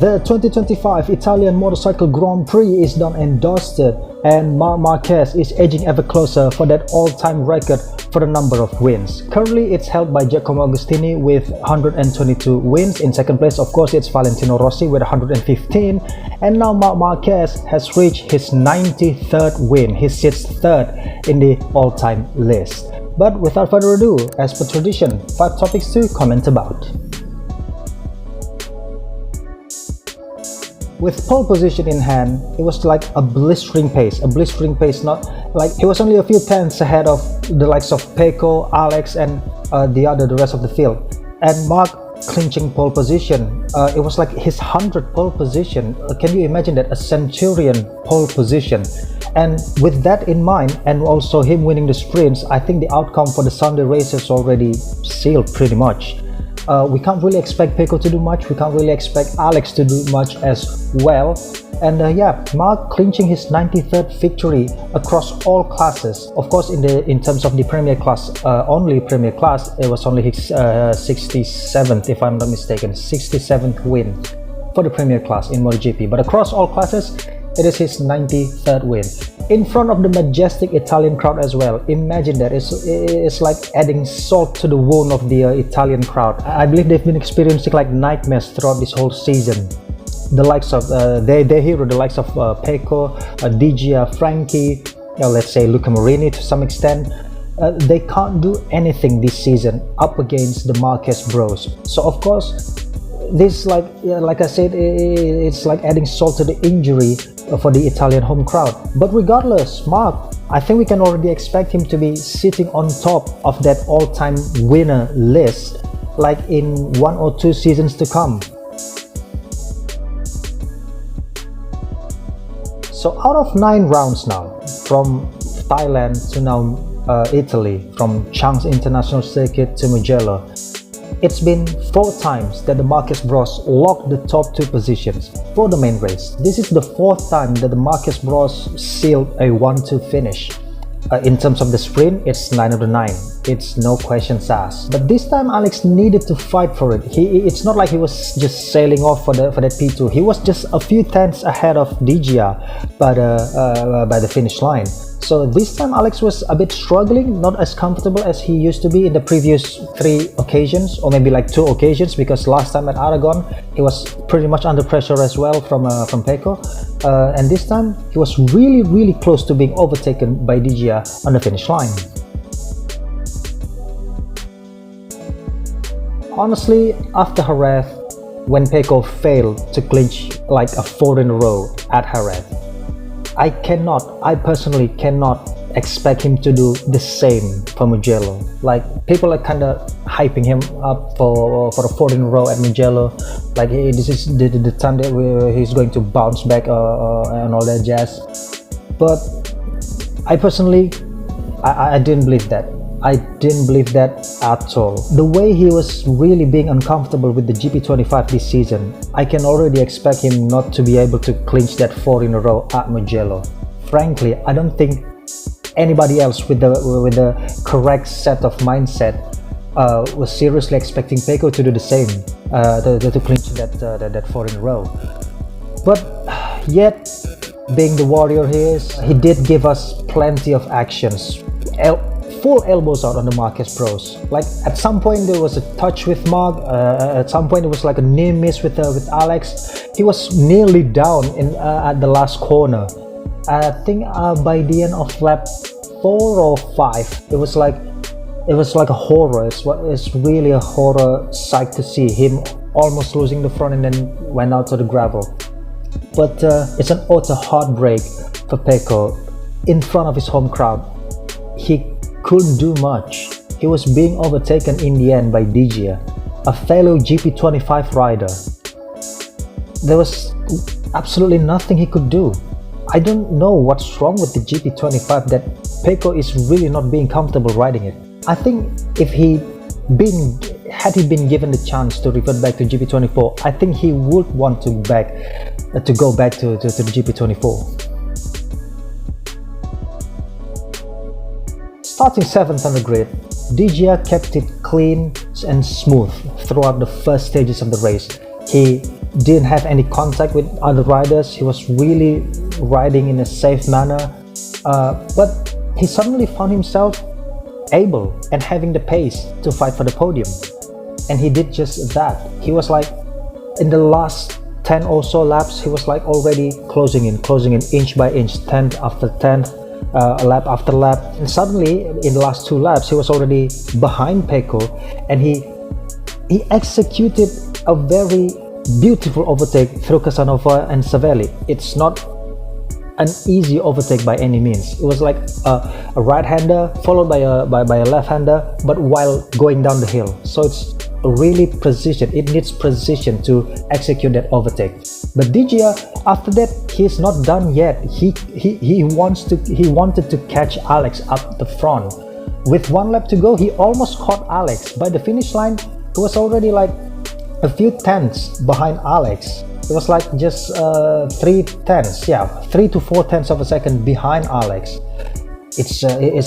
The 2025 Italian Motorcycle Grand Prix is done and dusted, and Marc Marquez is edging ever closer for that all-time record for the number of wins. Currently, it's held by Giacomo Agostini with 122 wins. In second place, of course, it's Valentino Rossi with 115. And now Marc Marquez has reached his 93rd win. He sits third in the all-time list. But without further ado, as per tradition, 5 topics to comment about. With pole position in hand, it was like a blistering pace, not like he was only a few tenths ahead of the likes of Pecco, Alex, and the rest of the field. And Marc clinching pole position, it was like his 100th pole position. Can you imagine that? A centurion pole position. And with that in mind, and also him winning the sprints, I think the outcome for the Sunday races already sealed pretty much. We can't really expect Pecco to do much. We can't really expect Alex to do much as well. And yeah, Marc clinching his 93rd victory across all classes. Of course, in terms of the Premier class, only Premier class, it was only his 67th, if I'm not mistaken, 67th win for the Premier class in MotoGP. But across all classes, it is his 93rd win. In front of the majestic Italian crowd as well. Imagine that. It's like adding salt to the wound of the Italian crowd. I believe they've been experiencing like nightmares throughout this whole season. The likes of their hero, the likes of Pecco, Digia, Frankie, let's say Luca Marini to some extent. They can't do anything this season up against the Marquez bros. So of course, this like I said, it's like adding salt to the injury for the Italian home crowd. But regardless, Marc, I think we can already expect him to be sitting on top of that all-time winner list like in 1 or 2 seasons to come. So out of 9 rounds now, from Thailand to now Italy, from Chang's International Circuit to Mugello, it's been 4 times that the Marquez Bros locked the top 2 positions for the main race. This is the 4th time that the Marquez Bros sealed a 1-2 finish. In terms of the sprint, it's 9 out of 9. It's no questions asked. But this time Alex needed to fight for it. It's not like he was just sailing off for that P2. He was just a few tenths ahead of Digia by the finish line. So this time Alex was a bit struggling, not as comfortable as he used to be in the previous 3 occasions, or maybe like 2 occasions, because last time at Aragon he was pretty much under pressure as well from Pecco, and this time he was really close to being overtaken by Digia on the finish line. Honestly, after Jerez, when Pecco failed to clinch like a 4 in a row at Jerez, I personally cannot expect him to do the same for Mugello. Like, people are kind of hyping him up for a 4 in a row at Mugello. Like, this is the time that he's going to bounce back and all that jazz. But I personally, I didn't believe that. I didn't believe that at all. The way he was really being uncomfortable with the GP25 this season, I can already expect him not to be able to clinch that 4 in a row at Mugello. Frankly, I don't think anybody else with the correct set of mindset was seriously expecting Pecco to do the same, to clinch that 4 in a row. But yet, being the warrior he is, he did give us plenty of actions. Full elbows out on the Marquez Bros. Like, at some point there was a touch with Marc, at some point it was like a near miss with Alex. He was nearly down at the last corner. I think by the end of lap 4 or 5, it was like a horror. It's really a horror sight to see him almost losing the front and then went out to the gravel. But it's an utter heartbreak for Pecco in front of his home crowd. He couldn't do much. He was being overtaken in the end by Digia, a fellow GP25 rider. There was absolutely nothing he could do. I don't know what's wrong with the GP25 that Pecco is really not being comfortable riding it. I think if had he been given the chance to revert back to GP24, I think he would want to go back to the GP24. Starting 7th on the grid, Digia kept it clean and smooth throughout the first stages of the race. He didn't have any contact with other riders. He was really riding in a safe manner, but he suddenly found himself able and having the pace to fight for the podium, and he did just that. He was like, in the last 10 or so laps, he was like already closing in inch by inch, 10th after 10th, lap after lap, and suddenly in the last 2 laps he was already behind Pecco, and he executed a very beautiful overtake through Casanova and Savelli. It's not an easy overtake by any means. It was like a right-hander followed by a left-hander, but while going down the hill. So it's really precision. It needs precision to execute that overtake. But Digia, after that, he's not done yet. He wanted to catch Alex up the front. With 1 lap to go, he almost caught Alex. By the finish line, he was already like a few tenths behind Alex. It was like just 3 to 4 tenths of a second behind Alex. It's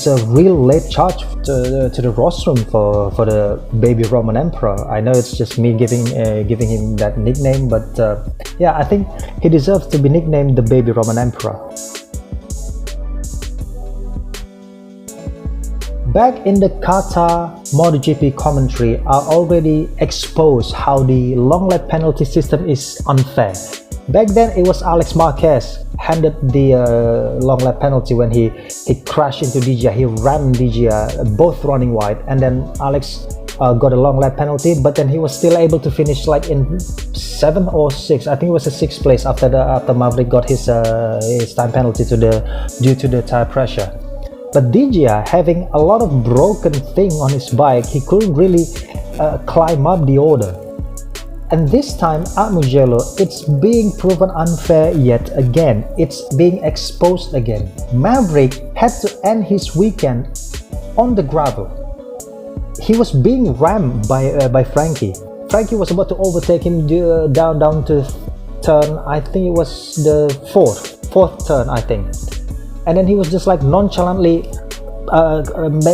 a real late charge to the rostrum for the baby Roman Emperor. I know it's just me giving him that nickname, but yeah, I think he deserves to be nicknamed the baby Roman Emperor. Back in the Qatar MotoGP commentary, I already exposed how the long lap penalty system is unfair. Back then, it was Alex Marquez handed the long lap penalty when he crashed into Digia. He rammed Digia, both running wide, and then Alex got a long lap penalty, but then he was still able to finish like in 7th or 6th. I think it was a 6th place after Maverick got his time penalty due to the tire pressure. But Digia, having a lot of broken thing on his bike, he couldn't really climb up the order. And this time at Mugello, it's being proven unfair yet again. It's being exposed again. Maverick had to end his weekend on the gravel. He was being rammed by Frankie. Frankie was about to overtake him down to turn, I think it was the fourth turn, I think. And then he was just like nonchalantly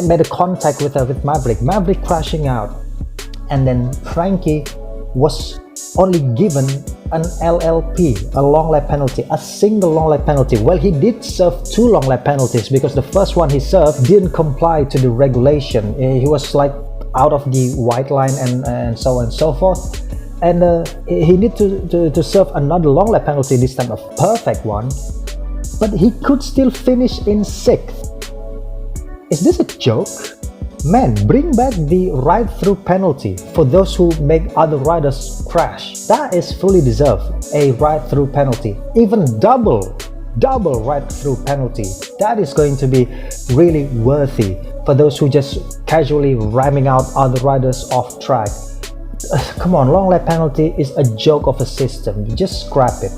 made a contact with Maverick. Maverick crashing out, and then Frankie was only given an LLP, a long lap penalty, a single long lap penalty. Well, he did serve 2 long lap penalties because the first one he served didn't comply to the regulation. He was like out of the white line and so on and so forth. And he needed to serve another long lap penalty, this time a perfect one. But he could still finish in 6th. Is this a joke? Man, bring back the ride-through penalty for those who make other riders crash. That is fully deserved, a ride-through penalty. Even double ride-through penalty. That is going to be really worthy for those who just casually ramming out other riders off track. Come on, long lap penalty is a joke of a system. Just scrap it.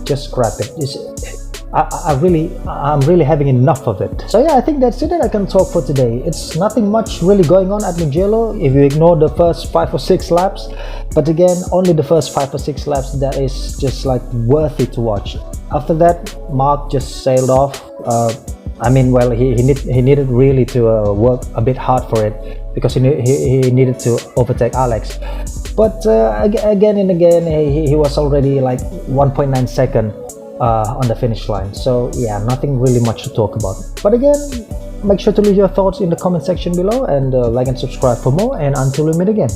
I'm really having enough of it. So yeah, I think that's it that I can talk for today. It's nothing much really going on at Mugello if you ignore the first 5 or 6 laps. But again, only the first 5 or 6 laps that is just like worthy to watch. After that, Mark just sailed off. I mean, well, he needed really to work a bit hard for it because he needed to overtake Alex. But again and again, he was already like 1.9 seconds on the finish line. So yeah, nothing really much to talk about. But again, make sure to leave your thoughts in the comment section below, and like and subscribe for more, and until we meet again.